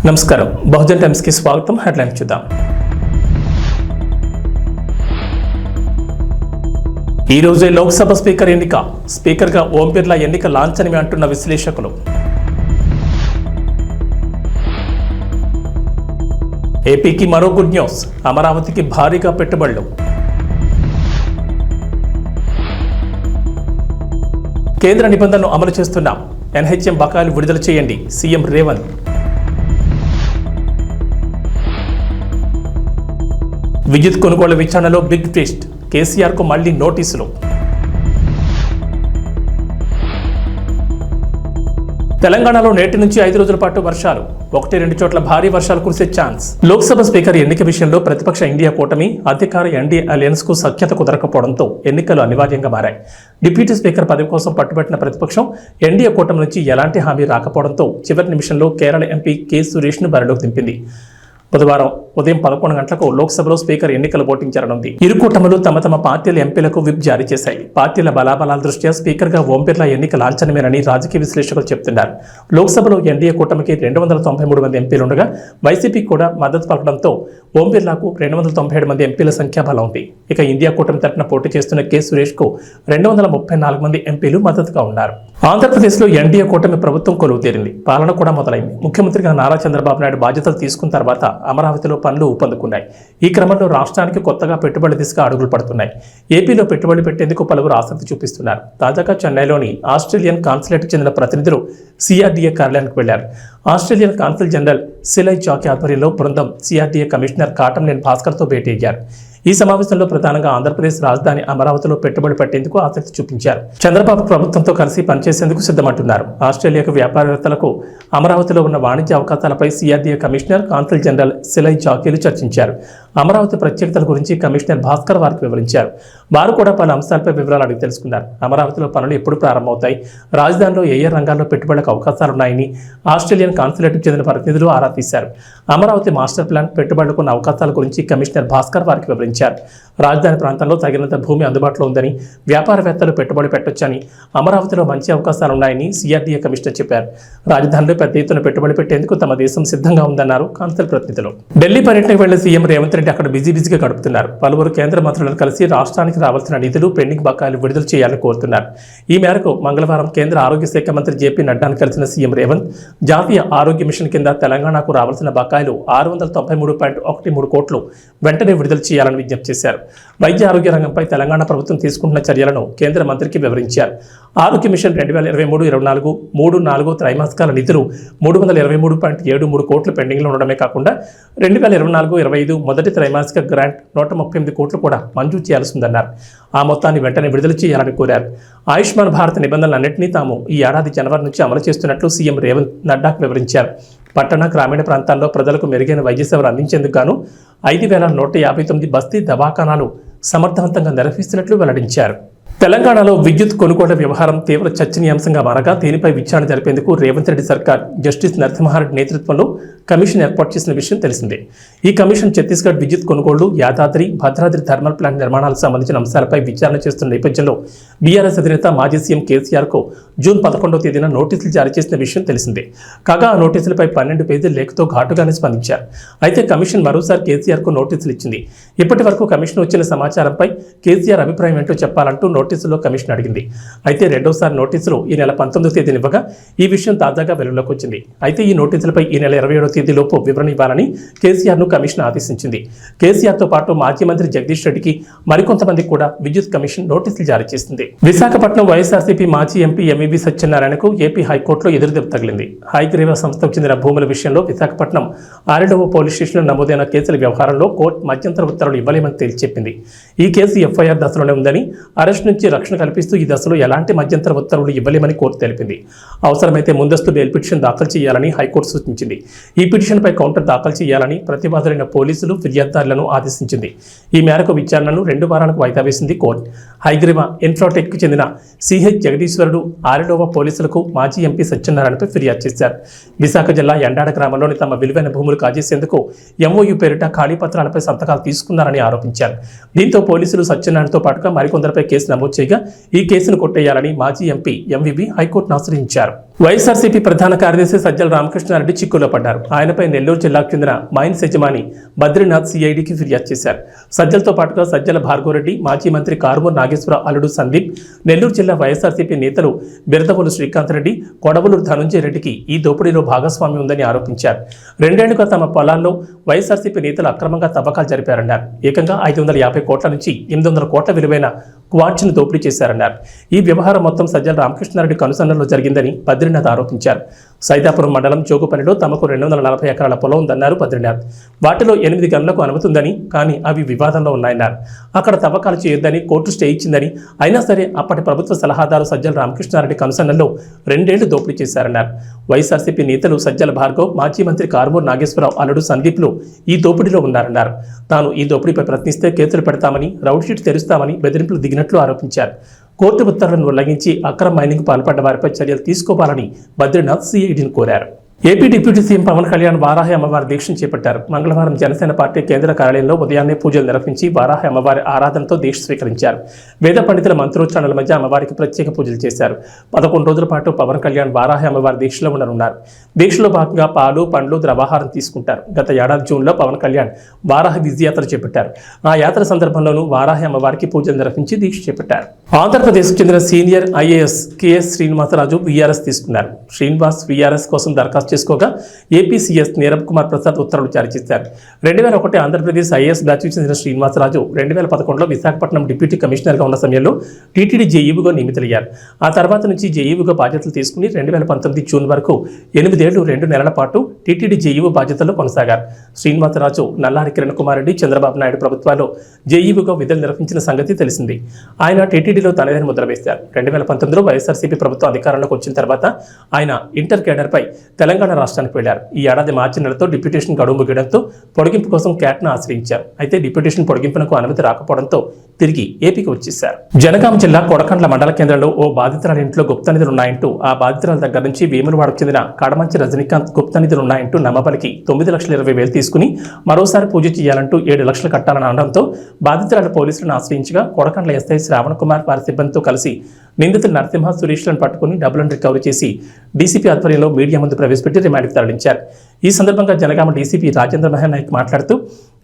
నమస్కారం బహుజన్ టైమ్స్ కి స్వాగతం. హెడ్లైన్ చూద్దాం. ఈ రోజే లోక్సభ స్పీకర్ ఎన్నిక. స్పీకర్గా ఓం బిర్లా ఎన్నిక లాంఛనమే అంటున్న విశ్లేషకులు. ఏపీకి మరో గుడ్ న్యూస్. అమరావతికి భారీగా పెట్టుబడులు. కేంద్ర నిబంధనలు అమలు చేస్తున్నాం. ఎన్హెచ్ఎం బకాయిలు విడుదల చేయండి సీఎం రేవంత్. విద్యుత్ కొనుగోలు విచారణలో బిగ్ ట్విస్ట్. కేసీఆర్కు మళ్లీ నోటీసులు. తెలంగాణలో నేటి నుంచి 5 రోజుల పాటు వర్షాలు. 1-2 చోట్ల భారీ వర్షాలు కురిసే ఛాన్స్. లోక్సభ స్పీకర్ ఎన్నిక విషయంలో ప్రతిపక్ష ఇండియా కూటమి అధికార ఎన్డీఏ అలయన్స్ కు సఖ్యత కుదరకపోవడంతో ఎన్నికలు అనివార్యంగా మారాయి. డిప్యూటీ స్పీకర్ పదవి కోసం పట్టుబట్టిన ప్రతిపక్షం ఎన్డీఏ కూటమి నుంచి ఎలాంటి హామీ రాకపోవడంతో చివరి నిమిషంలో కేరళ ఎంపీ కె సురేష్ ను బరిలోకి దింపింది. బుధవారం ఉదయం 11 గంటలకు లోక్సభలో స్పీకర్ ఎన్నికల ఓటింగ్ జరగనుంది. ఇరు కూటములు తమ పార్టీల ఎంపీలకు విప్ జారీ చేశాయి. పార్టీల బలాబలాల దృష్ట్యా స్పీకర్గా ఓం బిర్లా ఎన్నిక లాంఛనమేనని రాజకీయ విశ్లేషకులు చెబుతున్నారు. లోక్సభలో ఎన్డీఏ కూటమికి 293 మంది ఎంపీలుండగా వైసీపీకి కూడా మద్దతు పలకడంతో ఓం బిర్లాకు 297 మంది ఎంపీల సంఖ్యాబలం ఉంది. ఇక ఇండియా కూటమి తరఫున పోటీ చేస్తున్న కె సురేష్ కు 234 మంది ఎంపీలు మద్దతుగా ఉన్నారు. ఆంధ్రప్రదేశ్లో ఎన్డీఏ కూటమి ప్రభుత్వం కొలువు తీరింది. పాలన కూడా మొదలైంది. ముఖ్యమంత్రిగా నారా చంద్రబాబు నాయుడు బాధ్యతలు తీసుకున్న తర్వాత అమరావతిలో పనులు ఊపందుకున్నాయి. ఈ క్రమంలో రాష్ట్రానికి కొత్తగా పెట్టుబడి దిశగా అడుగులు పడుతున్నాయి. ఏపీలో పెట్టుబడి పెట్టేందుకు పలువురు ఆసక్తి చూపిస్తున్నారు. తాజాగా చెన్నైలోని ఆస్ట్రేలియన్ కాన్సులేట్కి చెందిన ప్రతినిధులు సిఆర్డీఏ కార్యాలయానికి వెళ్లారు. ఆస్ట్రేలియన్ కాన్సుల్ జనరల్ సిలై చాకి ఆధ్వర్యంలో బృందం సిఆర్డీఏ కమిషనర్ కాటంనేని భాస్కర్తో భేటీ అయ్యారు. ఈ సమావేశంలో ప్రధానంగా ఆంధ్రప్రదేశ్ రాజధాని అమరావతిలో పెట్టుబడి పెట్టేందుకు ఆసక్తి చూపించారు. చంద్రబాబు ప్రభుత్వంతో కలిసి పనిచేసేందుకు సిద్ధమంటున్నారు. ఆస్ట్రేలియాకు వ్యాపారవేత్తలకు అమరావతిలో ఉన్న వాణిజ్య అవకాశాలపై సిఆర్డీఏ కమిషనర్ కాన్సుల్ జనరల్ సిలై చాకీలు చర్చించారు. అమరావతి ప్రత్యేకతల గురించి కమిషనర్ భాస్కర్ వారికి వివరించారు. వారు కూడా పలు అంశాలపై వివరాలు అడిగి తెలుసుకున్నారు. అమరావతిలో పనులు ఎప్పుడు ప్రారంభమవుతాయి, రాజధానిలో ఏ రంగాల్లో పెట్టుబడులకు అవకాశాలున్నాయని ఆస్ట్రేలియన్ కాన్సులేట్కు చెందిన ప్రతినిధులు ఆరా తీశారు. అమరావతి మాస్టర్ ప్లాన్ పెట్టుబడులకు ఉన్న అవకాశాల గురించి కమిషనర్ భాస్కర్ వారికి వివరించారు. రాజధాని ప్రాంతంలో తగినంత భూమి అందుబాటులో ఉందని, వ్యాపారవేత్తలు పెట్టుబడి పెట్టొచ్చని, అమరావతిలో మంచి అవకాశాలున్నాయని సిఆర్డీఏ కమిషనర్ చెప్పారు. రాజధానిలో పెద్ద ఎత్తున పెట్టుబడి పెట్టేందుకు తమ దేశం సిద్ధంగా ఉందన్నారు కాన్సుల్ ప్రతినిధులు. ఢిల్లీ పర్యటనకు వెళ్లిన సీఎం రేవంత్ రెడ్డి అక్కడ బిజీగా గడుపుతున్నారు. పలువురు కేంద్ర మంత్రులను కలిసి రాష్ట్రానికి రావాల్సిన నిధులు, పెండింగ్ బకాయిలు విడుదల చేయాలని కోరుతున్నారు. ఈ మేరకు మంగళవారం కేంద్ర ఆరోగ్య శాఖ మంత్రి జేపీ నడ్డాను కలిసిన సీఎం రేవంత్ జాతీయ ఆరోగ్య మిషన్ కింద తెలంగాణకు రావాల్సిన బకాయిలు 693.13 కోట్లు వెంటనే విడుదల చేయాలని విజ్ఞప్తి చేశారు. వైద్య ఆరోగ్య రంగంపై తెలంగాణ ప్రభుత్వం తీసుకుంటున్న చర్యలను కేంద్ర మంత్రికి వివరించారు. ఆరోగ్య మిషన్ 2023-24 3-4 త్రైమాసికాల నిధులు 323.73 కోట్లు పెండింగ్లో ఉండడమే కాకుండా 2024-25 మొదటి త్రైమాసిక గ్రాంట్ 138 కోట్లు కూడా మంజూరు చేయాల్సిందన్నారు. ఆ మొత్తాన్ని వెంటనే విడుదల చేయాలని కోరారు. ఆయుష్మాన్ భారత్ నిబంధనలన్నింటినీ తాము ఈ ఏడాది జనవరి నుంచి అమలు చేస్తున్నట్లు సీఎం రేవంత్ నడ్డాకు వివరించారు. పట్టణ, గ్రామీణ ప్రాంతాల్లో ప్రజలకు మెరుగైన వైద్య సేవలు అందించేందుకు గాను 5,159 బస్తీ దవాఖానాలు సమర్థవంతంగా నిర్వహిస్తున్నట్లు వెల్లడించారు. తెలంగాణలో విద్యుత్ కొనుగోళ్ల వ్యవహారం తీవ్ర చర్చనీయాంశంగా మారగా దీనిపై విచారణ జరిపేందుకు రేవంత్ రెడ్డి సర్కార్ జస్టిస్ నరసింహారెడ్డి నేతృత్వంలో కమిషన్ ఏర్పాటు చేసిన విషయం తెలిసిందే. ఈ కమిషన్ ఛత్తీస్గఢ్ విద్యుత్ కొనుగోళ్లు, యాదాద్రి, భద్రాద్రి థర్మల్ ప్లాంట్ నిర్మాణాలకు సంబంధించిన అంశాలపై విచారణ చేస్తున్న నేపథ్యంలో బీఆర్ఎస్ అధినేత మాజీ సీఎం కేసీఆర్కు జూన్ 11వ తేదీన నోటీసులు జారీ చేసిన విషయం తెలిసిందే. కాగా ఆ నోటీసులపై 12 పేజీల లేఖతో ఘాటుగానే స్పందించారు. అయితే కమిషన్ మరోసారి కేసీఆర్కు నోటీసులు ఇచ్చింది. ఇప్పటి వరకు కమిషన్ వచ్చిన సమాచారంపై కేసీఆర్ అభిప్రాయం ఏంటో చెప్పాలంటూ నోటీసులో కమిషన్ అడిగింది. అయితే రెండోసారి నోటీసులు ఈ నెల 19వ తేదీన ఇవ్వగా ఈ విషయం తాజాగా వెలుగులోకి వచ్చింది. అయితే ఈ నోటీసులపై ఈ నెల 27వ తేదీలోపు వివరణ ఇవ్వాలని కేసీఆర్ను కమిషన్ ఆదేశించింది. కేసీఆర్తో పాటు మాజీ మంత్రి జగదీష్ రెడ్డికి మరికొంతమందికి కూడా విద్యుత్ కమిషన్ నోటీసులు జారీ చేసింది. విశాఖపట్నం వైఎస్ఆర్సీపీ మాజీ ఎంపీ ఎంవీవీ సత్యనారాయణకు ఏపీ హైకోర్టులో ఎదురుదెబ్బ తగిలింది. హైగ్రీవా సంస్థకు చెందిన భూముల విషయంలో విశాఖపట్నం 6వ పోలీస్ స్టేషన్లో నమోదైన కేసుల వ్యవహారంలో కోర్టు మధ్యంతర ఉత్తర్వులు ఇవ్వలేమని తేల్చెప్పింది. ఈ కేసు ఎఫ్ఐఆర్ దశలోనే ఉందని, అరెస్ట్ నుంచి రక్షణ కల్పిస్తూ ఈ దశలో ఎలాంటి మధ్యంతర ఉత్తర్వులు ఇవ్వలేమని కోర్టు తెలిపింది. అవసరమైతే ముందస్తు బెయిల్ పిటిషన్ దాఖలు చేయాలని హైకోర్టు సూచించింది. ఈ పిటిషన్పై కౌంటర్ దాఖలు చేయాలని ప్రతివాదులైన పోలీసులు, ఫిర్యాదుదారులను ఆదేశించింది. ఈ మేరకు విచారణను 2 వారాలకు వాయిదా వేసింది కోర్టు. హైగ్రీవా ఇన్ఫ్రాటెక్కు చెందిన సిహెచ్ జగదీశ్వరుడు 6వ పోలీసులకు మాజీ ఎంపీ సత్యనారాయణపై ఫిర్యాదు చేశారు. విశాఖ జిల్లా ఎండాడ గ్రామంలోని తమ విలువైన భూములు కాజేసేందుకు ఎంఓయూ పేరిట ఖాళీ పత్రాలపై సంతకాలు తీసుకున్నారని ఆరోపించారు. దీంతో పోలీసులు సత్యనారాయణతో పాటుగా మరికొందరిపై కేసు నమోదు చేయగా ఈ కేసును కొట్టేయాలని మాజీ ఎంపీ ఎంవీవీ హైకోర్టును ఆశ్రయించారు. వైఎస్ఆర్సీపీ ప్రధాన కార్యదర్శి సజ్జల రామకృష్ణారెడ్డి చిక్కులో పడ్డారు. ఆయనపై నెల్లూరు జిల్లాకు చెందిన మైన్స్ యజమాని బద్రీనాథ్ సిఐడికి ఫిర్యాదు చేశారు. సజ్జలతో పాటుగా సజ్జల భార్గవరెడ్డి, మాజీ మంత్రి కారుమూరు నాగేశ్వరరావు అల్లుడు సందీప్, నెల్లూరు జిల్లా వైఎస్ఆర్సీపీ నేతలు బిరదవోలు శ్రీకాంత్ రెడ్డి, కొడవలూరు ధనుంజయ రెడ్డికి ఈ దోపిడీలో భాగస్వామ్యం ఉందని ఆరోపించారు. 2 ఏళ్లుగా తమ పొలాల్లో వైఎస్ఆర్సీపీ నేతలు అక్రమంగా తవ్వకాలు జరిపారన్నారు. ఏకంగా 550 కోట్ల నుంచి 800 కోట్ల విలువైన క్వార్ట్జ్ను దోపిడీ చేశారన్నారు. ఈ వ్యవహారం మొత్తం సజ్జల రామకృష్ణారెడ్డి కనుసన్నల్లో జరిగిందని బద్రీనాథ్ ఆరోపించారు. సైదాపురం మండలం జోగుపల్లిలో తమకు 240 ఎకరాల పొలం ఉందన్నారు బద్రీనాథ్. వాటిలో 8 గనులకు అనుమతి ఉందని, కానీ అవి వివాదంలో ఉన్నాయన్నారు. అక్కడ తవ్వకాలు చేయొద్దని కోర్టు స్టే ఇచ్చిందని, అయినా సరే అప్పటి ప్రభుత్వ సలహాదారు సజ్జల రామకృష్ణారెడ్డి కనుసన్నల్లో 2 ఏళ్లు దోపిడీ చేశారన్నారు. వైఎస్ఆర్సీపీ నేతలు సజ్జల భార్గవ్, మాజీ మంత్రి కారుమూరు నాగేశ్వరరావు అల్లుడు సందీప్లు ఈ దోపిడీలో ఉన్నారన్నారు. తాను ఈ దోపిడీపై ప్రశ్నిస్తే కేసులు పెడతామని, రౌడ్ షీట్ తెరుస్తామని బెదిరింపులు దిగినట్లు ఆరోపించారు. కోర్టు ఉత్తర్వులను ఉల్లంఘించి అక్రమ మైనింగ్ పాల్పడ్డ వారిపై చర్యలు తీసుకోవాలని బద్రీనాథ్ సిఐడిని కోరారు. AP deputy CM Pawan Kalyan Varahi అమ్మవారి దీక్షను చేపట్టారు. మంగళవారం జనసేన పార్టీ కేంద్ర కార్యాలయంలో ఉదయాన్నే పూజలు నిర్వహించి వారాహి అమ్మవారి ఆరాధనతో దీక్ష స్వీకరించారు. వేద పండితుల మంత్రోచ్చారణల మధ్య అమ్మవారికి ప్రత్యేక పూజలు చేశారు. 11 రోజుల పాటు పవన్ కళ్యాణ్ వారాహి అమ్మవారి దీక్షలో ఉండనున్నారు. దీక్షలో భాగంగా పాలు, పండ్లు, ద్రవాహారం తీసుకుంటారు. గత ఏడాది జూన్లో పవన్ కళ్యాణ్ వారాహి విజయయాత్ర చేపట్టారు. ఆ యాత్ర సందర్భంలోనూ వారాహి అమ్మవారికి పూజలు నిర్వహించి దీక్ష చేపట్టారు. ఆంధ్రప్రదేశ్కు చెందిన senior IAS KS Srinivasaraju VRS తీసుకున్నారు. శ్రీనివాస్ వీఆర్ఎస్ కోసం దరఖాస్తు చేసుకోగా ఏపీసీఎస్ నీరబ్ కుమార్ ప్రసాద్ ఉత్తర్వులు జారీ చేశారు. 2001 ఆంధ్రప్రదేశ్ ఐఏఎస్ బ్యాచ్కు చెందిన శ్రీనివాసరాజు 2011లో విశాఖపట్నం డిప్యూటీ కమిషనర్గా ఉన్న సమయంలో టీటీడీ జేఈఓగా నియమితులయ్యారు. ఆ తర్వాత నుంచి జేఈఓగా బాధ్యతలు తీసుకుని 2019 జూన్ వరకు 8 ఏళ్లు 2 నెలల పాటు టీటీడీ జేఈఓ బాధ్యతల్లో కొనసాగారు. శ్రీనివాసరాజు నల్లారి కిరణ్ కుమార్ రెడ్డి, చంద్రబాబు నాయుడు ప్రభుత్వాల్లో జేఈఓగా విధులు నిర్వహించిన సంగతి తెలిసింది. ఆయన టీటీడీలో తనదైన ముద్ర వేశారు. 2019లో వైఎస్ఆర్సీపీ ప్రభుత్వం అధికారంలోకి వచ్చిన తర్వాత ఆయన ఇంటర్ కేడర్పై తెలంగాణ రాష్ట్రానికి వెళ్లారు. ఈ ఏడాది మార్చి నెలతో డిప్యూటేషన్ గడువు ముగియడంతో పొడిగింపు కోసం క్యాట్ను ఆశ్రయించారు. అయితే డిప్యూటేషన్ పొడిగింపునకు అనుమతి రాకపోవడంతో తిరిగి ఏపీకి వచ్చేశారు. జనగామ జిల్లా కొడకండ్ల మండల కేంద్రంలో ఓ బాధితురాలి ఇంట్లో గుప్త నిధులు ఉన్నాయంటూ ఆ బాధితురాల దగ్గర నుంచి వేములవాడకు చెందిన కడమంచి రజనీకాంత్ గుప్త నిధులు ఉన్నాయంటూ నమ్మబలికి 9,20,000 తీసుకుని మరోసారి పూజ చేయాలంటూ 7 లక్షలు కట్టాలని అనడంతో బాధితురాలు పోలీసులను ఆశ్రయించగా కొడకండ్ల ఎస్ఐ శ్రావణ్ కుమార్ వారి సిబ్బందితో కలిసి నిందితులు నరసింహ, సురేష్లను పట్టుకుని డబ్బులను రికవరీ చేసి డీసీపీ ఆధ్వర్యంలో మీడియా ముందు ప్రవేశపెట్టి రిమాండ్కి తరలించారు. ఈ సందర్భంగా జనగామ డీసీపీ రాజేంద్ర మహన్ నాయక్ మాట్లాడుతూ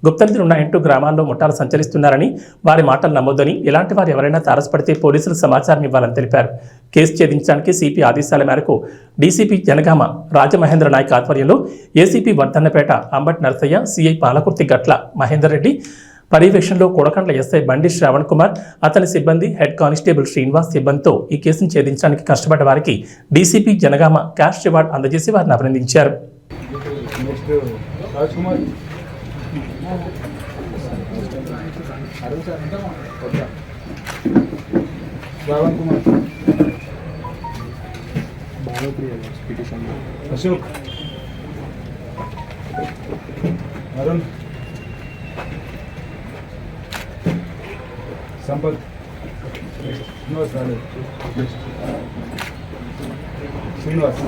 గుప్త నిధులు ఉన్నాయంటూ గ్రామాల్లో ముఠాలు సంచరిస్తున్నారని, వారి మాటలు నమ్మొద్దని, ఇలాంటి వారు ఎవరైనా తారసపడితే పోలీసులకు సమాచారం ఇవ్వాలని తెలిపారు. కేసు ఛేదించడానికి సిపి ఆదేశాల మేరకు డీసీపీ జనగామ రాజమహేంద్ర నాయక్ ఆధ్వర్యంలో ఏసీపీ వర్ధన్నపేట అంబట్ నరసయ్య, సిఐ పాలకుర్తి గట్ల మహేందర్ రెడ్డి పర్యవేక్షణలో కొడకండ్ల ఎస్ఐ బండి శ్రావణ్ కుమార్, అతని సిబ్బంది, హెడ్ కానిస్టేబుల్ శ్రీనివాస్ సిబ్బందితో ఈ కేసును ఛేదించడానికి కష్టపడ్డ వారికి డీసీపీ జనగామ క్యాష్ రివార్డ్ అందజేసి వారిని అభినందించారు. संपत श्रीनिवास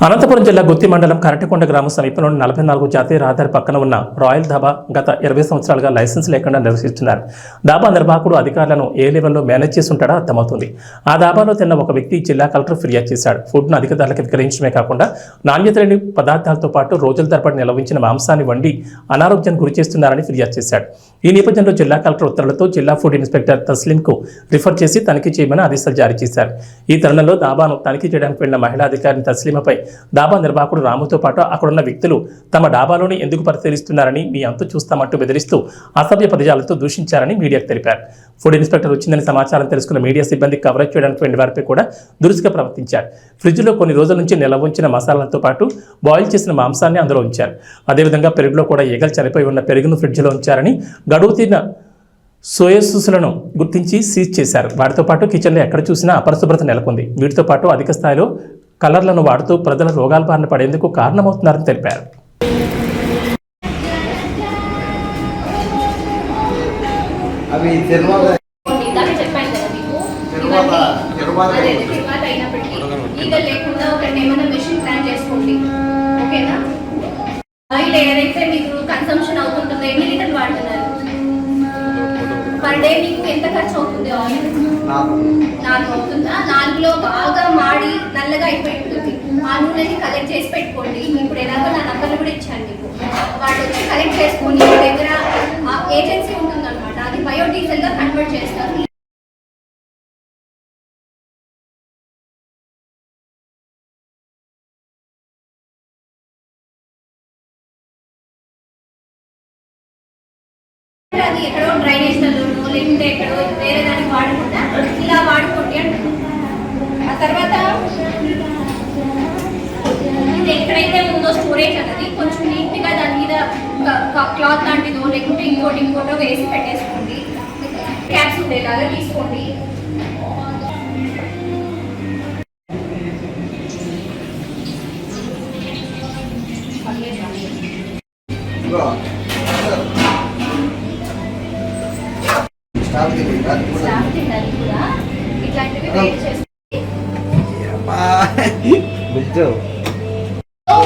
అనంతపురం జిల్లా గుత్తి మండలం కరటికొండ గ్రామ సమీపంలోని 44 జాతీయ రహదారి పక్కన ఉన్న రాయల్ ధాబా గత 20 సంవత్సరాలుగా లైసెన్స్ లేకుండా నిర్వహిస్తున్నారు. ధాబా నిర్వాహకుడు అధికారులను ఏ లెవెల్లో మేనేజ్ చేస్తుంటాడో అర్థమవుతుంది. ఆ ధాబాలో తిన్న ఒక వ్యక్తి జిల్లా కలెక్టర్ ఫిర్యాదు చేశాడు. ఫుడ్ను అధిక ధరలకు విక్రయించడమే కాకుండా నాణ్యత లేని పదార్థాలతో పాటు రోజుల తరబడి నిలవించిన మాంసాన్ని వండి అనారోగ్యానికి గురి చేస్తున్నారని ఫిర్యాదు చేశాడు. ఈ నేపథ్యంలో జిల్లా కలెక్టర్ ఉత్తర్వులతో జిల్లా ఫుడ్ ఇన్స్పెక్టర్ తస్లీంకు రిఫర్ చేసి తనిఖీ చేయమని ఆదేశాలు జారీ చేశారు. ఈ తరుణంలో ధాబాను తనిఖీ చేయడానికి వెళ్లిన మహిళా అధికారిని తస్లీమపై డాబా నిర్వాహకుడు రాముతో పాటు అక్కడున్న వ్యక్తులు తమ డాబాలోని ఎందుకు పరిశీలిస్తున్నారని మీ అంతు చూస్తామంటూ బెదిరిస్తూ అసభ్య పదజాలతో దూషించారని మీడియాకు తెలిపారు. ఫుడ్ ఇన్స్పెక్టర్ వచ్చిందని సమాచారం తెలుసుకున్న మీడియా సిబ్బంది కవరేజ్ చేయడానికి వెళ్లిన వారిపై కూడా దురుసుగా ప్రవర్తించారు. ఫ్రిడ్జ్లో కొన్ని రోజుల నుంచి నిల్వ ఉంచిన మసాలాలతో పాటు బాయిల్ చేసిన మాంసాన్ని అందులో ఉంచారు. అదేవిధంగా పెరుగులో కూడా ఈగలు చనిపోయి ఉన్న పెరుగును ఫ్రిడ్జ్లో ఉంచారని గడువు తీరిన సోయాసులను గుర్తించి సీజ్ చేశారు. వాటితో పాటు కిచెన్లో ఎక్కడ చూసినా అపరిశుభ్రత నెలకొంది. వీటితో పాటు అధిక స్థాయిలో కలర్లను వాడుతూ ప్రజల రోగాల బారిన పడేందుకు కారణమవుతున్నారని తెలిపారు. పర్ డే మీకు ఎంత ఖర్చు అవుతుంది? ఆయిల్ 4 అవుతుందా? 4లో బాగా మాడి నల్లగా అయిపోయి ఉంటుంది. ఆ నూనెని కలెక్ట్ చేసి పెట్టుకోండి. ఇప్పుడు ఎలాగో నా నంబర్లు కూడా ఇచ్చాను మీకు. వాళ్ళు వచ్చి కలెక్ట్ చేసుకొని మీ దగ్గర ఏజెన్సీ ఉంటుందన్నమాట, అది బయోడీజిల్గా కన్వర్ట్ చేస్తారు. అది ఎక్కడో డ్రైనేజ్లలోనో లేకుంటే ఎక్కడో వేరే దానికి వాడకుండా ఇలా వాడుకోండి అంటున్నాం. ఆ తర్వాత ఇది ఎక్కడైతే ఉందో స్టోరేజ్ అన్నది కొంచెం నీట్గా దాని మీద క్లాత్ లాంటిదో లేకుంటే ఇంకోటో వేసి పెట్టేసుకోండి. క్యాప్స్ ఉండేలాగా తీసుకోండి.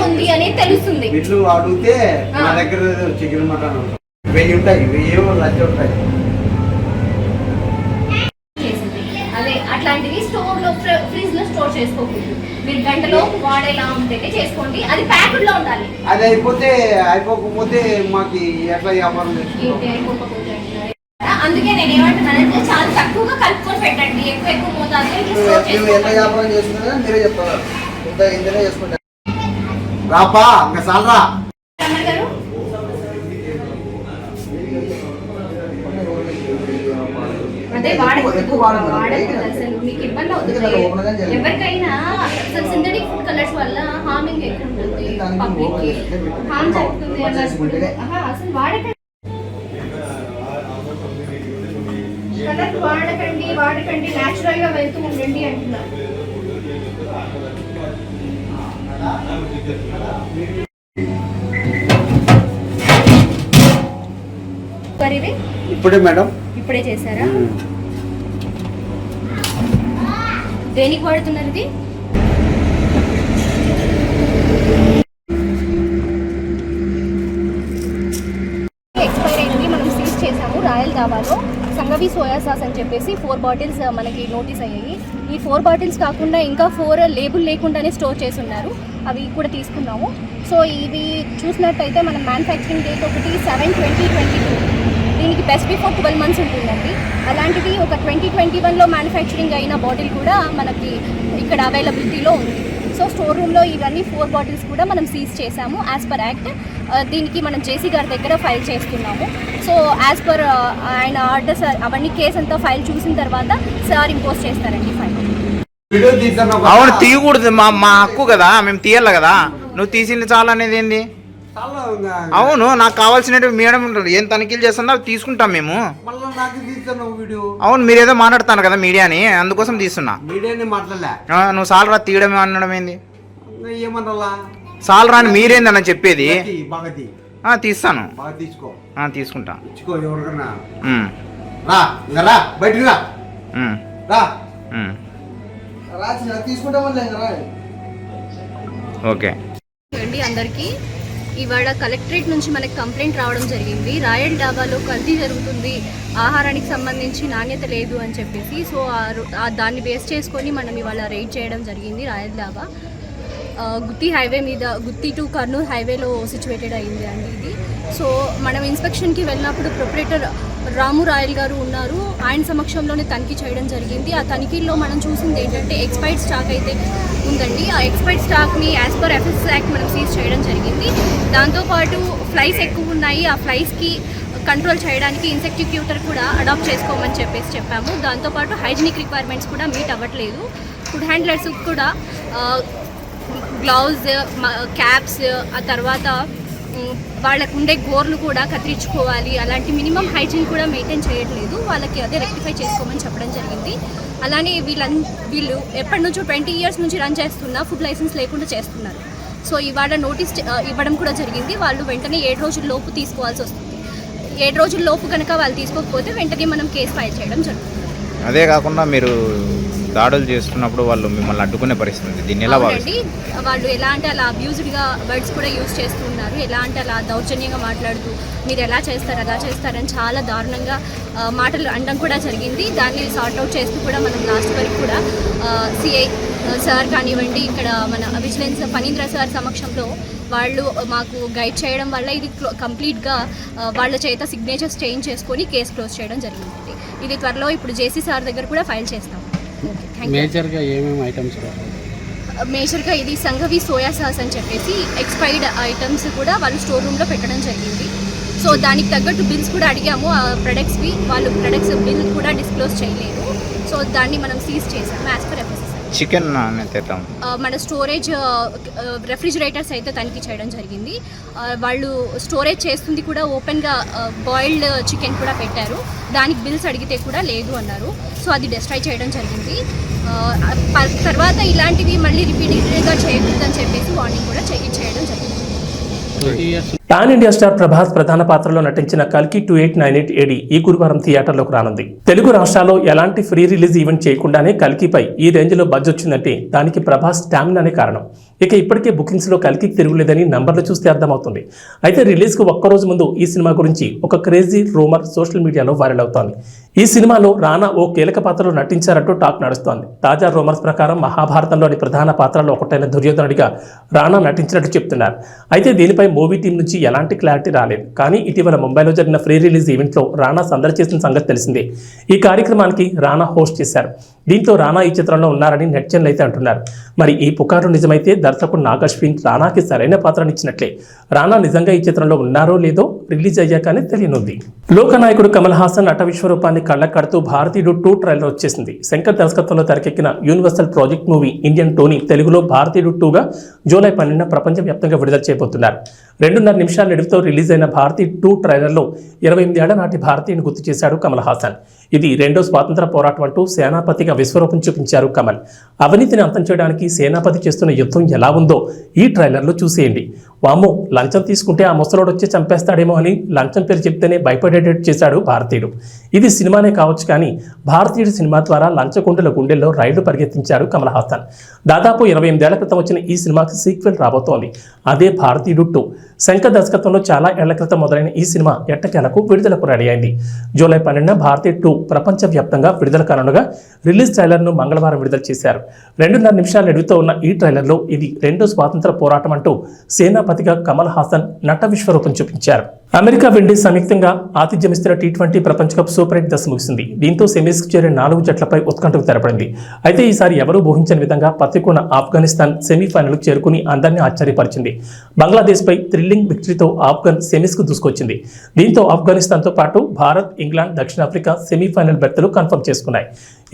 ఉంది అని తెలుస్తుంది. బిల్లు అడిగితే మా దగ్గర చికెన్ మటన్ 1000 ఉంటాయి, 1000 లక్ష ఉంటాయి. అదే అట్లాంటివి స్టోర్ లో ఫ్రిడ్జ్ లో స్టోర్ చేసుకోకూడదు. మీరు గంటలో వాడేలా ఉంటేనే చేసుకోండి. అది ప్యాకెట్ లో ఉండాలి. అది అయిపోకపోతే మాకు ఎట్లా వ్యాపారం చేసుకోవాలి? అందుకే నేను ఏమంటున్నానంటే చాలా తక్కువగా కలుపుకొని పెట్టండి. ఎక్కువ మోతాదులో ఎంత వ్యాపారం చేస్తున్నా మీరే చెప్తారు. ఇంతనే చేసుకుంటా రాపా ఇంకా సాలరా. అదే వాడకూడదు అసలు. మీకు ఇబ్బంది అవుతుంది. ఎవరికైనా అసలు సింథటిక్ ఫుడ్ కలర్స్ వల్ల హార్మింగ్ ఎక్కువ ఉంటుంది, పబ్లిక్ కి హార్మ్ జరుగుతుంది అసలు వాడకండి. కలర్ వాడకండి న్యాచురల్ గా వెళ్తూ ఉండండి అంటున్నారు. ఇప్పుడే మేడం, ఇప్పుడే చేశారా? దేనికి వాడుతున్నారు ఇది? ఎక్స్పైర్ అయినవి మనం సీజ్ చేసాము. రాయల్ ధాబాలో సంగవి సోయా సాస్ అని చెప్పేసి 4 బాటిల్స్ మనకి నోటీస్ అయ్యాయి. ఈ 4 బాటిల్స్ కాకుండా ఇంకా 4 లేబుల్ లేకుండానే స్టోర్ చేసి ఉన్నారు. అవి కూడా తీసుకున్నాము. సో ఇవి చూసినట్టయితే మనం మ్యానుఫ్యాక్చరింగ్ డేట్ ఒకటి 7/20/22. దీనికి బెస్ట్ బిఫోర్ 12 months ఉంటుందండి. అలాంటిది ఒక 2021లో మ్యానుఫ్యాక్చరింగ్ అయిన బాటిల్ కూడా మనకి ఇక్కడ అవైలబిలిటీలో ఉంది. సో స్టోర్ రూమ్లో ఇవన్నీ 4 బాటిల్స్ కూడా మనం సీజ్ చేసాము యాజ్ పర్ యాక్ట్. దీనికి మనం జేసీ గారి దగ్గర ఫైల్ చేస్తున్నాము. సో యాజ్ పర్ ఆయన ఆర్డర్ సార్ అవన్నీ కేసు అంతా ఫైల్ చూసిన తర్వాత సార్ ఇంపోజ్ చేస్తారండి ఫైల్. అవును తీయకూడదు, మా హక్కు కదా, మేము తీయాలి కదా. నువ్వు తీసింది చాలా అనేది ఏంది? అవును, నాకు కావాల్సినవి మేడం ఏం తనిఖీలు చేస్తుందో అవి తీసుకుంటాం మేము. అవును, మీరేదో మాట్లాడుతాను కదా మీడియాని, అందుకోసం తీస్తున్నా. నువ్వు సాలరా తీయడం అనడం ఏంది? సాలరా అని మీరేందన్న చెప్పేది? తీస్తాను, తీసుకుంటా. ఓకే అండి అందరికీ ఇవాళ కలెక్టరేట్ నుంచి మనకి కంప్లైంట్ రావడం జరిగింది. రాయల్ డాబాలో కల్తీ జరుగుతుంది, ఆహారానికి సంబంధించి నాణ్యత లేదు అని చెప్పేసి. సో దాన్ని బేస్ చేసుకొని మనం ఇవాళ రైడ్ చేయడం జరిగింది. రాయల్ డాబా గుత్తి హైవే మీద, గుత్తి టు కర్నూలు హైవేలో సిచ్యువేటెడ్ అయింది అండి ఇది. సో మనం ఇన్స్పెక్షన్కి వెళ్ళినప్పుడు ప్రొపరేటర్ రాము రాయల్ గారు ఉన్నారు. ఆయన సమక్షంలోనే తనిఖీ చేయడం జరిగింది. ఆ తనిఖీల్లో మనం చూసింది ఏంటంటే ఎక్స్పైర్డ్ స్టాక్ అయితే ఉందండి. ఆ ఎక్స్పైర్డ్ స్టాక్ని యాజ్ పర్ ఎఫ్ఎస్ యాక్ట్ మనం సీజ్ చేయడం జరిగింది. దాంతోపాటు ఫ్లైస్ ఎక్కువ ఉన్నాయి. ఆ ఫ్లైస్కి కంట్రోల్ చేయడానికి ఇన్సెక్టిక్యూటర్ కూడా అడాప్ట్ చేసుకోమని చెప్పాము. దాంతోపాటు హైజీనిక్ రిక్వైర్మెంట్స్ కూడా మీట్ అవ్వట్లేదు. ఫుడ్ హ్యాండ్లర్స్ కూడా గ్లౌజ్, క్యాప్స్, ఆ తర్వాత వాళ్ళకు ఉండే గోర్లు కూడా కత్తిరించుకోవాలి. అలాంటి మినిమం హైజీన్ కూడా మెయింటైన్ చేయట్లేదు. వాళ్ళకి అదే రెక్టిఫై చేసుకోమని చెప్పడం జరిగింది. అలానే వీళ్ళు ఎప్పటి నుంచో 20 years నుంచి రన్ చేస్తున్నా ఫుడ్ లైసెన్స్ లేకుండా చేస్తున్నారు. సో ఇవాళ నోటీస్ ఇవ్వడం కూడా జరిగింది. వాళ్ళు వెంటనే 7 రోజుల లోపు తీసుకోవాల్సి వస్తుంది. 7 రోజుల లోపు కనుక వాళ్ళు తీసుకోకపోతే వెంటనే మనం కేసు ఫైల్ చేయడం జరుగుతుంది. అదే కాకుండా మీరు దాడులు చేస్తున్నప్పుడు వాళ్ళు మిమ్మల్ని అడ్డుకునే పరిస్థితి, దీన్ని ఎలా అవునండి, వాళ్ళు ఎలా అంటే అలా అబ్యూజ్డ్గా వర్డ్స్ కూడా యూజ్ చేస్తున్నారు. ఎలా అంటే అలా దౌర్జన్యంగా మాట్లాడుతూ మీరు ఎలా చేస్తారు అలా చేస్తారని చాలా దారుణంగా మాటలు అనడం కూడా జరిగింది. దాన్ని సార్ట్అవుట్ చేస్తూ కూడా మనం లాస్ట్ వరకు కూడా సిఐ సార్ కానివ్వండి, ఇక్కడ మన విజిలెన్స్ ఫణీంద్ర సార్ సమక్షంలో వాళ్ళు మాకు గైడ్ చేయడం వల్ల ఇది కంప్లీట్గా వాళ్ళ చేత సిగ్నేచర్స్ చేంజ్ చేసుకొని కేసు క్లోజ్ చేయడం జరిగింది. ఇది త్వరలో ఇప్పుడు జేసీ సార్ దగ్గర కూడా ఫైల్ చేస్తాం. మేజర్గా ఏమేమి ఐటమ్స్? మేజర్గా ఇది సంఘవి సోయా సాస్ అని చెప్పేసి ఎక్స్పైర్డ్ ఐటమ్స్ కూడా వాళ్ళు స్టోర్ రూమ్లో పెట్టడం జరిగింది. సో దానికి తగ్గట్టు బిల్స్ కూడా అడిగాము ఆ ప్రొడక్ట్స్వి. వాళ్ళు ప్రొడక్ట్స్ బిల్ కూడా డిస్క్లోజ్ చేయలేదు. సో దాన్ని మనం సీజ్ చేసాము యాజ్ పర్ ఎఫ్ఎస్ఎస్. చికెన్ మన స్టోరేజ్ రెఫ్రిజిరేటర్స్ అయితే తనిఖీ చేయడం జరిగింది. వాళ్ళు స్టోరేజ్ చేస్తుంది కూడా ఓపెన్గా బాయిల్డ్ చికెన్ కూడా పెట్టారు. దానికి బిల్స్ అడిగితే కూడా లేదు అన్నారు. సో అది డిస్ట్రాయ్ చేయడం జరిగింది. తర్వాత ఇలాంటివి మళ్ళీ రిపీటెడ్గా చేయకూడదని చెప్పేసి వార్నింగ్ కూడా చేయడం జరిగింది. పాన్ ఇండియా స్టార్ ప్రభాస్ ప్రధాన పాత్రలో నటించిన కల్కి 2898 AD ఈ గురువారం థియేటర్లోకి రానుంది. తెలుగు రాష్ట్రాల్లో ఎలాంటి ఫ్రీ రిలీజ్ ఈవెంట్ చేయకుండానే కల్కిపై ఈ రేంజ్లో బజ్ వచ్చిందంటే దానికి ప్రభాస్ స్టామినానే కారణం. ఇక ఇప్పటికే బుకింగ్స్లో కల్కి తిరుగులేదని నంబర్లు చూస్తే అర్థమవుతుంది. అయితే రిలీజ్కు ఒక్కరోజు ముందు ఈ సినిమా గురించి ఒక క్రేజీ రూమర్ సోషల్ మీడియాలో వైరల్ అవుతోంది. ఈ సినిమాలో రానా ఓ కీలక పాత్రలో నటించారంటూ టాక్ నడుస్తోంది. తాజా రూమర్స్ ప్రకారం మహాభారతంలోని ప్రధాన పాత్రలో ఒకటైన దుర్యోధనుడిగా రానా నటించినట్టు చెప్తున్నారు. అయితే దీనిపై మూవీ టీం నుంచి ఎలాంటి క్లారిటీ రాలేదు. కానీ ఇటీవల ముంబైలో జరిగిన ఫ్రీ రిలీజ్ ఈవెంట్లో రానా సందడి చేసిన సంగతి తెలిసిందే. ఈ కార్యక్రమానికి రానా హోస్ట్ చేశారు. దీంతో రానా ఈ చిత్రంలో ఉన్నారని నెటిజన్లు అయితే అంటున్నారు. మరి ఈ పుకారు నిజమైతే దర్శకుడు నాగ్ అశ్విన్ రానాకి సరైన పాత్రనిచ్చినట్లే. రానా నిజంగా ఈ చిత్రంలో ఉన్నారో లేదో రిలీజ్ అయ్యాకనే తెలియనుంది. లోకనాయకుడు కమల్ హాసన్ నట విశ్వరూపాన్ని కళ్ళకు కడుతూ భారతీయుడు 2 ట్రైలర్ వచ్చేసింది. శంకర్ దర్శకత్వంలో తెరకెక్కిన universal project movie Indian Tony తెలుగులో భారతీయుడు 2గా జూలై 12న ప్రపంచవ్యాప్తంగా విడుదల చేయబోతున్నారు. 2.5 నిమిషాల నిడివితో రిలీజ్ అయిన భారతీయుడు 2 ట్రైలర్లో 28 ఏళ్ల నాటి భారతీయుని గుర్తు చేశాడు కమల్ హాసన్. ఇది రెండో స్వాతంత్ర పోరాటం అంటూ సేనాపతిగా విశ్వరూపం చూపించారు కమల్. అవినీతిని అంతం చేయడానికి సేనాపతి చేస్తున్న యుద్ధం ఎలా ఉందో ఈ ట్రైలర్లో చూసేయండి. వామ్మో, లంచం తీసుకుంటే ఆ ముసలోడు వచ్చి చంపేస్తాడేమో అని లంచం పేరు చెప్తేనే భయపడేటట్టు చేశాడు భారతీయుడు. ఇది సినిమానే కావచ్చు, కానీ భారతీయుడు సినిమా ద్వారా లంచగొండల గుండెల్లో రైళ్లు పరిగెత్తించాడు కమల్ హాసన్. దాదాపు 28 ఏళ్ల క్రితం వచ్చిన ఈ సినిమాకి సీక్వెల్ రాబోతోంది. అదే భారతీయుడు 2. శంకర్ దర్శకత్వంలో చాలా ఏళ్ల క్రితం మొదలైన ఈ సినిమా ఎట్టకేలకు విడుదలకు రెడీ అయింది. జూలై 12న భారతీయుడు 2 ప్రపంచవ్యాప్తంగా విడుదల కానుండగా రిలీజ్ ట్రైలర్ను మంగళవారం విడుదల చేశారు. 2.5 నిమిషాల నిడివితో ఉన్న ఈ ట్రైలర్లో ఇది రెండో స్వాతంత్ర పోరాటం అంటూ సేనాపతిగా కమల్ హాసన్ నట విశ్వరూపం చూపించారు. అమెరికా విండీస్ సంయుక్తంగా ఆతిథ్యమిస్తున్న T20 ప్రపంచ కప్ సూపర్ 8 దశ ముగిసింది. దీంతో సెమీస్కి చేరే 4 జట్లపై ఉత్కంఠకు తెరపడింది. అయితే ఈసారి ఎవరూ ఊహించని విధంగా పత్తికొన్న ఆఫ్ఘనిస్తాన్ సెమీఫైనల్కు చేరుకుని అందరినీ ఆశ్చర్యపరిచింది. బంగ్లాదేశ్పై థ్రిల్లింగ్ విక్టరీతో ఆఫ్ఘన్ సెమీస్కు దూసుకొచ్చింది. దీంతో ఆఫ్ఘనిస్తాన్తో పాటు భారత్, ఇంగ్లాండ్, దక్షిణాఫ్రికా సెమీఫైనల్ బెర్తులు కన్ఫర్మ్ చేసుకున్నాయి.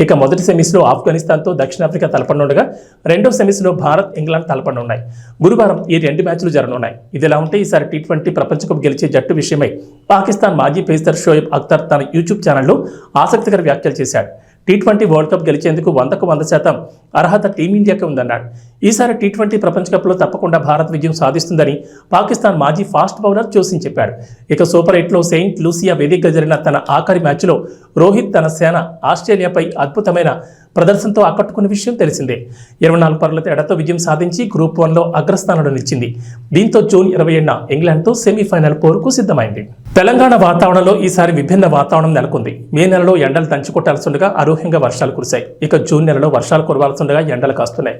ఇక మొదటి సెమీస్లో ఆఫ్ఘనిస్తాన్తో దక్షిణాఫ్రికా తలపడనుండగా రెండో సెమీస్లో భారత్, ఇంగ్లాండ్ తలపడనున్నాయి. గురువారం ఈ 2 మ్యాచ్లు జరగనున్నాయి. ఇదిలా ఉంటే ఈసారి T20 ప్రపంచ కప్ గెలిచే జట్టు విషయమై పాకిస్తాన్ మాజీ పేసర్ షోయబ్ అఖ్తర్ తన యూట్యూబ్ ఛానల్లో ఆసక్తికర వ్యాఖ్యలు చేశాడు. T20 వరల్డ్ కప్ గెలిచేందుకు 100% అర్హత టీమిండియాకే ఉందన్నాడు. ఈసారి T20 ప్రపంచ కప్లో తప్పకుండా భారత్ విజయం సాధిస్తుందని పాకిస్తాన్ మాజీ ఫాస్ట్ బౌలర్ జోసిన్ చెప్పాడు. ఇక సూపర్ 8లో సెయింట్ లూసియా వేదికగా జరిగిన తన ఆఖరి మ్యాచ్లో రోహిత్ తన సేన ఆస్ట్రేలియాపై అద్భుతమైన ప్రదర్శనతో ఆకట్టుకున్న విషయం తెలిసిందే. 24 పరుగుల తేడాతో విజయం సాధించి గ్రూప్ 1లో అగ్రస్థానంలో నిలిచింది. దీంతో జూన్ 27న ఇంగ్లాండ్తో సెమీఫైనల్ పోరుకు సిద్ధమైంది. తెలంగాణ వాతావరణంలో ఈసారి విభిన్న వాతావరణం నెలకొంది. మే నెలలో ఎండలు దంచుకొట్టాల్సిండగా అనూహ్యంగా వర్షాలు కురిశాయి. ఇక జూన్ నెలలో వర్షాలు కురవాల్సిండగా ఎండలు కాస్తున్నాయి.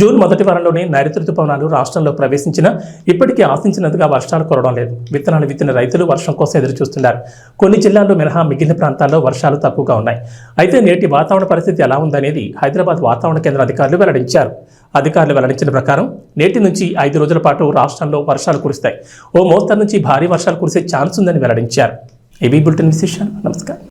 జూన్ మొదటి వారంలోనే నైరుతి రుతుపవనాలు రాష్ట్రంలో ప్రవేశించినా ఇప్పటికీ ఆశించినంతగా వర్షాలు కురవడం లేదు. విత్తనాలు విత్తిన రైతులు వర్షం కోసం ఎదురు చూస్తున్నారు. కొన్ని జిల్లాల్లో మినహా మిగిలిన ప్రాంతాల్లో వర్షాలు తక్కువగా ఉన్నాయి. అయితే నేటి వాతావరణ పరిస్థితి ఎలా ఉందనేది హైదరాబాద్ వాతావరణ కేంద్ర అధికారులు వెల్లడించారు. అధికారులు వెల్లడించిన ప్రకారం నేటి నుంచి 5 రోజుల పాటు రాష్ట్రంలో వర్షాలు కురుస్తాయి. ఓ మోస్తరు నుంచి భారీ వర్షాలు కురిసే ఛాన్స్ ఉందని వెల్లడించారు. ఏబీ బులెటిన్ విశేషాలు. నమస్కారం.